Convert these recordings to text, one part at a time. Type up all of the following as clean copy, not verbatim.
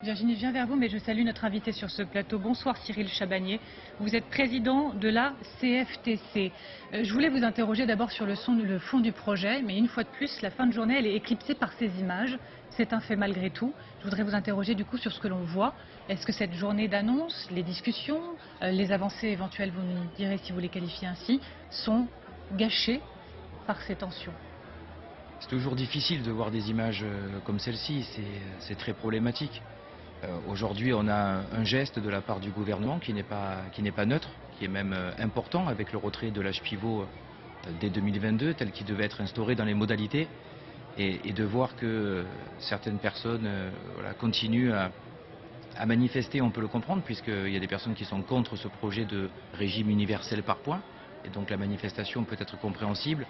Virginie, je viens vers vous, mais je salue notre invité sur ce plateau. Bonsoir Cyril Chabagnier. Vous êtes président de la CFTC. Je voulais vous interroger d'abord sur le fond du projet, mais une fois de plus, la fin de journée, elle est éclipsée par ces images. C'est un fait malgré tout. Je voudrais vous interroger du coup sur ce que l'on voit. Est-ce que cette journée d'annonce, les discussions, les avancées éventuelles, vous me direz si vous les qualifiez ainsi, sont gâchées par ces tensions? C'est toujours difficile de voir des images comme celle-ci, c'est très problématique. Aujourd'hui, on a un geste de la part du gouvernement qui n'est pas neutre, qui est même important avec le retrait de l'âge pivot dès 2022, tel qu'il devait être instauré dans les modalités, et de voir que certaines personnes continuent à manifester, on peut le comprendre, puisqu'il y a des personnes qui sont contre ce projet de régime universel par points, et donc la manifestation peut être compréhensible.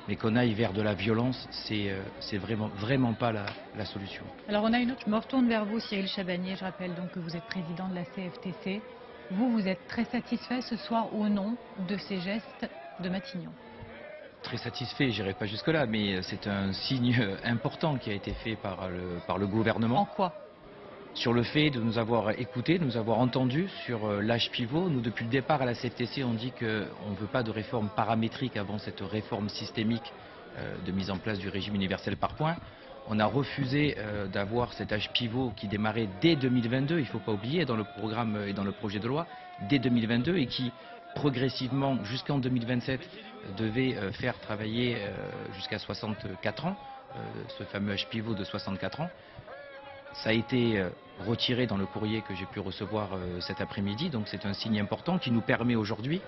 Mais qu'on aille vers de la violence, c'est vraiment pas la solution. Alors on a une autre. Je me retourne vers vous, Cyril Chabagnier. Je rappelle donc que vous êtes président de la CFTC. Vous êtes très satisfait ce soir ou non de ces gestes de Matignon? Très satisfait, j'irai pas jusque-là, mais c'est un signe important qui a été fait par le gouvernement. En quoi? Sur le fait de nous avoir écoutés, de nous avoir entendus sur l'âge pivot. Nous, depuis le départ à la CFTC, on dit qu'on ne veut pas de réforme paramétrique avant cette réforme systémique de mise en place du régime universel par points. On a refusé d'avoir cet âge pivot qui démarrait dès 2022, il ne faut pas oublier, dans le programme et dans le projet de loi, dès 2022, et qui progressivement, jusqu'en 2027, devait faire travailler jusqu'à 64 ans, ce fameux âge pivot de 64 ans. Ça a été retiré dans le courrier que j'ai pu recevoir cet après-midi, donc c'est un signe important qui nous permet aujourd'hui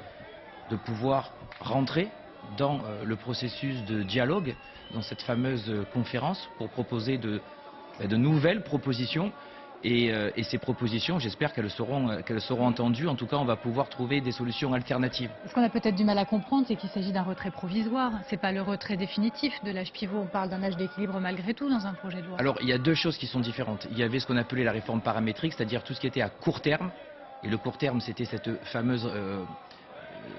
de pouvoir rentrer dans le processus de dialogue, dans cette fameuse conférence, pour proposer de nouvelles propositions. Et ces propositions, j'espère qu'elles seront entendues. En tout cas, on va pouvoir trouver des solutions alternatives. Ce qu'on a peut-être du mal à comprendre, c'est qu'il s'agit d'un retrait provisoire. Ce n'est pas le retrait définitif de l'âge pivot. On parle d'un âge d'équilibre malgré tout dans un projet de loi. Alors, il y a deux choses qui sont différentes. Il y avait ce qu'on appelait la réforme paramétrique, c'est-à-dire tout ce qui était à court terme. Et le court terme, c'était cette fameuse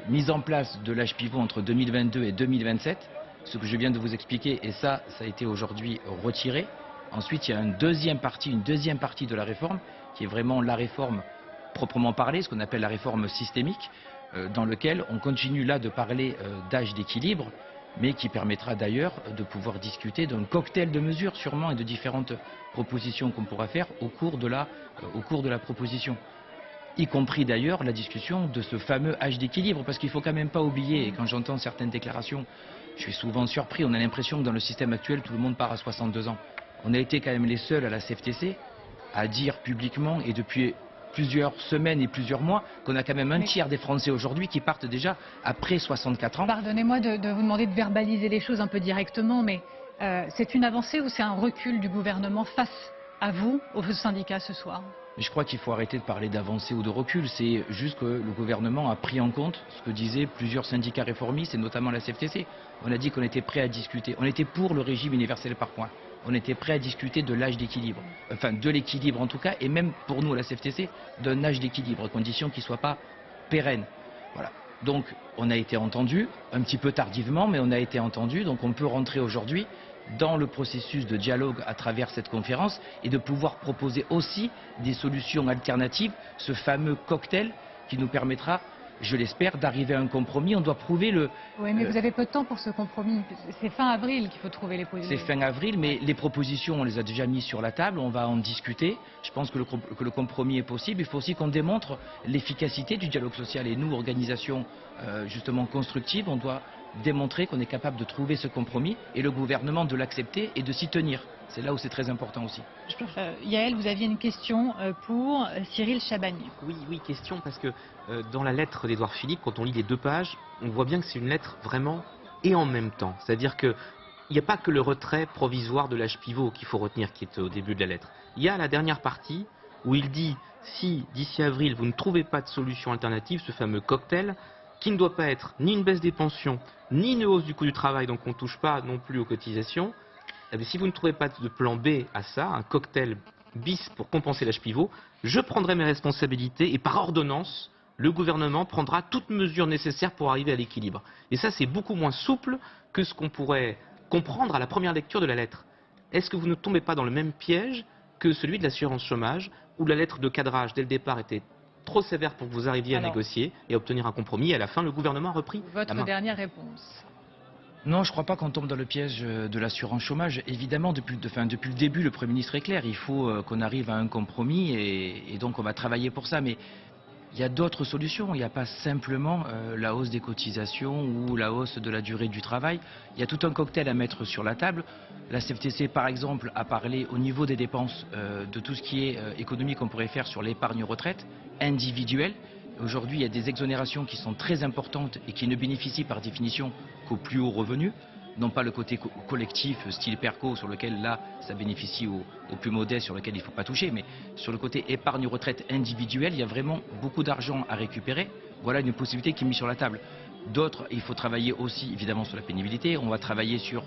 mise en place de l'âge pivot entre 2022 et 2027. Ce que je viens de vous expliquer, et ça a été aujourd'hui retiré. Ensuite, il y a une deuxième partie de la réforme, qui est vraiment la réforme proprement parlée, ce qu'on appelle la réforme systémique, dans lequel on continue là de parler d'âge d'équilibre, mais qui permettra d'ailleurs de pouvoir discuter d'un cocktail de mesures sûrement et de différentes propositions qu'on pourra faire au cours de la proposition. Y compris d'ailleurs la discussion de ce fameux âge d'équilibre, parce qu'il ne faut quand même pas oublier, et quand j'entends certaines déclarations, je suis souvent surpris, on a l'impression que dans le système actuel, tout le monde part à 62 ans. On a été quand même les seuls à la CFTC à dire publiquement, et depuis plusieurs semaines et plusieurs mois, qu'on a quand même un tiers des Français aujourd'hui qui partent déjà après 64 ans. Pardonnez-moi de vous demander de verbaliser les choses un peu directement, mais c'est une avancée ou c'est un recul du gouvernement face à vous, aux syndicats ce soir? Je crois qu'il faut arrêter de parler d'avancée ou de recul. C'est juste que le gouvernement a pris en compte ce que disaient plusieurs syndicats réformistes, et notamment la CFTC. On a dit qu'on était prêt à discuter. On était pour le régime universel par points. On était prêt à discuter de l'âge d'équilibre. Enfin, de l'équilibre en tout cas, et même pour nous à la CFTC, d'un âge d'équilibre, à condition qu'il ne soit pas pérenne. Voilà. Donc, on a été entendu, un petit peu tardivement, mais on a été entendu. Donc, on peut rentrer aujourd'hui dans le processus de dialogue à travers cette conférence et de pouvoir proposer aussi des solutions alternatives, ce fameux cocktail qui nous permettra, je l'espère, d'arriver à un compromis. On doit prouver le... Oui, mais vous avez peu de temps pour ce compromis. C'est fin avril qu'il faut trouver les positions. C'est fin avril, mais les propositions, on les a déjà mises sur la table, on va en discuter. Je pense que le compromis est possible. Il faut aussi qu'on démontre l'efficacité du dialogue social. Et nous, organisation justement constructive, on doit démontrer qu'on est capable de trouver ce compromis et le gouvernement de l'accepter et de s'y tenir. C'est là où c'est très important aussi. Yael, vous aviez une question pour Cyril Chabagnier. Oui, question, parce que dans la lettre d'Édouard Philippe, quand on lit les 2 pages, on voit bien que c'est une lettre vraiment et en même temps. C'est-à-dire qu'il n'y a pas que le retrait provisoire de l'âge pivot qu'il faut retenir, qui est au début de la lettre. Il y a la dernière partie où il dit, si d'ici avril vous ne trouvez pas de solution alternative, ce fameux cocktail, qui ne doit pas être ni une baisse des pensions, ni une hausse du coût du travail, donc on ne touche pas non plus aux cotisations, eh bien, si vous ne trouvez pas de plan B à ça, un cocktail bis pour compenser l'âge pivot, je prendrai mes responsabilités et par ordonnance, le gouvernement prendra toutes mesures nécessaires pour arriver à l'équilibre. Et ça, c'est beaucoup moins souple que ce qu'on pourrait comprendre à la première lecture de la lettre. Est-ce que vous ne tombez pas dans le même piège que celui de l'assurance chômage, où la lettre de cadrage dès le départ était trop sévère pour que vous arriviez à négocier et à obtenir un compromis. Et à la fin, le gouvernement a repris Votre la main. dernière réponse. Non, je ne crois pas qu'on tombe dans le piège de l'assurance chômage. Évidemment, depuis le début, le Premier ministre est clair. Il faut qu'on arrive à un compromis et donc on va travailler pour ça. Mais il y a d'autres solutions. Il n'y a pas simplement la hausse des cotisations ou la hausse de la durée du travail. Il y a tout un cocktail à mettre sur la table. La CFTC, par exemple, a parlé au niveau des dépenses de tout ce qui est économie qu'on pourrait faire sur l'épargne retraite individuelle. Aujourd'hui, il y a des exonérations qui sont très importantes et qui ne bénéficient par définition qu'aux plus hauts revenus. Non pas le côté collectif, style PERCO, sur lequel là, ça bénéficie aux plus modestes, sur lequel il ne faut pas toucher, mais sur le côté épargne-retraite individuelle, il y a vraiment beaucoup d'argent à récupérer. Voilà une possibilité qui est mise sur la table. D'autres, il faut travailler aussi évidemment sur la pénibilité. On va travailler sur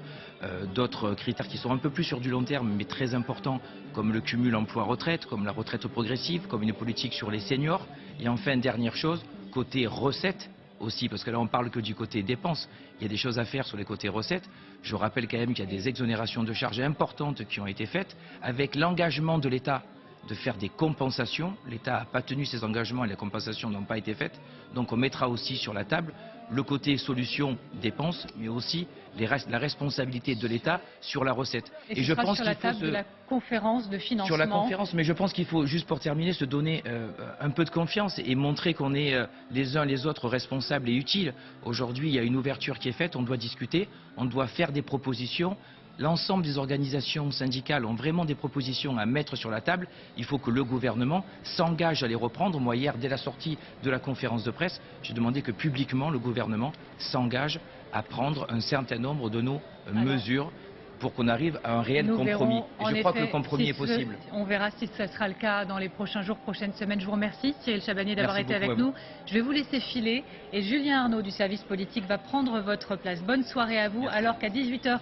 d'autres critères qui sont un peu plus sur du long terme, mais très importants, comme le cumul emploi-retraite, comme la retraite progressive, comme une politique sur les seniors. Et enfin, dernière chose, côté recettes aussi, parce que là on parle que du côté dépenses, il y a des choses à faire sur les côtés recettes. Je rappelle quand même qu'il y a des exonérations de charges importantes qui ont été faites, avec l'engagement de l'État de faire des compensations. L'État n'a pas tenu ses engagements et les compensations n'ont pas été faites. Donc on mettra aussi sur la table le côté solution dépenses, mais aussi la responsabilité de l'État sur la recette. Et je pense sur la table de la conférence de financement. Sur la conférence, mais je pense qu'il faut, juste pour terminer, se donner un peu de confiance et montrer qu'on est les uns les autres responsables et utiles. Aujourd'hui, il y a une ouverture qui est faite, on doit discuter, on doit faire des propositions. L'ensemble des organisations syndicales ont vraiment des propositions à mettre sur la table. Il faut que le gouvernement s'engage à les reprendre. Moi, hier, dès la sortie de la conférence de presse, j'ai demandé que publiquement, le gouvernement s'engage à prendre un certain nombre de nos mesures pour qu'on arrive à un réel compromis. Et je crois que le compromis est possible. On verra si ce sera le cas dans les prochains jours, prochaines semaines. Je vous remercie, Cyril Chabagnier, d'avoir été avec nous. Je vais vous laisser filer et Julien Arnaud du service politique va prendre votre place. Bonne soirée à vous, alors qu'à 18h30,